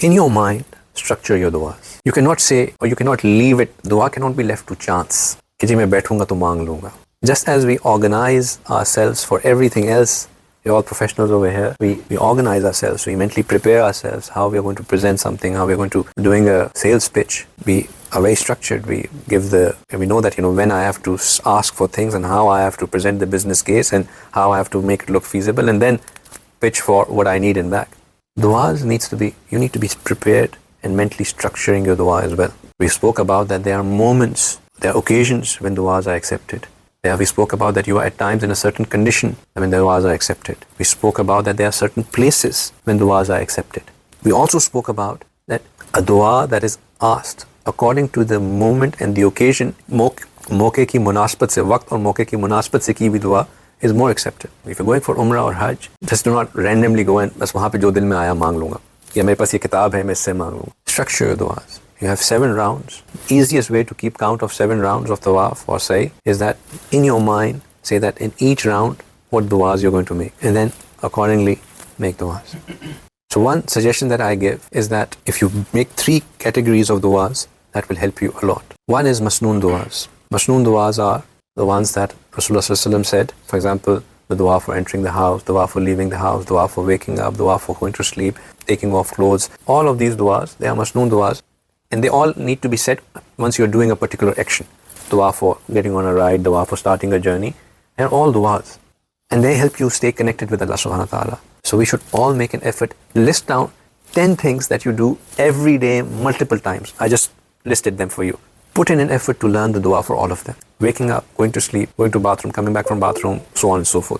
In your mind, structure your du'as. You cannot say, or you cannot leave it, dua cannot be left to chance. کہ جی میں بیٹھوں گا تو مانگ لوں گا. Just as we organize ourselves for everything else, we're all professionals over here, we organize ourselves, we mentally prepare ourselves, how we're going to present something, how we're going to, doing a sales pitch, we are very structured, we know that, when I have to ask for things and how I have to present the business case and how I have to make it look feasible and then pitch for what I need in back. Du'as you need to be prepared and mentally structuring your dua as well. We spoke about that there are moments, there are occasions when du'as are accepted. We spoke about that you are at times in a certain condition when the du'as are accepted. We spoke about that there are certain places when du'as are accepted. We also spoke about that a dua that is asked according to the moment and the occasion, موقع کی مناسبت سے, وقت اور موقع کی مناسبت سے کی بھی دعا is more accepted. If you're going for Umrah or Hajj, just do not randomly go and بس وہاں پہ جو دل میں آیا مانگ لوں گا, یا میرے پاس یہ کتاب ہے میں اس سے مانگ لوں گا. Structure your du'as. You have 7 rounds. Easiest way to keep count of 7 rounds of tawaf or say is that in your mind, say that in each round what du'as you're going to make, and then accordingly make du'as. So one suggestion that I give is that if you make 3 categories of du'as, that will help you a lot. One is masnoon du'as. Masnoon du'as are the ones that Rasulullah sallallahu alaihi wasallam said. For example, the dua for entering the house, dua for leaving the house, dua for waking up, dua for going to sleep, taking off clothes. All of these du'as, they are masnoon du'as. And they all need to be said once you're doing a particular action. Dua for getting on a ride, dua for starting a journey, and all du'as. And they help you stay connected with Allah subhanahu wa ta'ala. So we should all make an effort. List down 10 things that you do every day, multiple times. I just listed them for you. Put in an effort to learn the dua for all of them. Waking up, going to sleep, going to bathroom, coming back from bathroom, so on and so forth.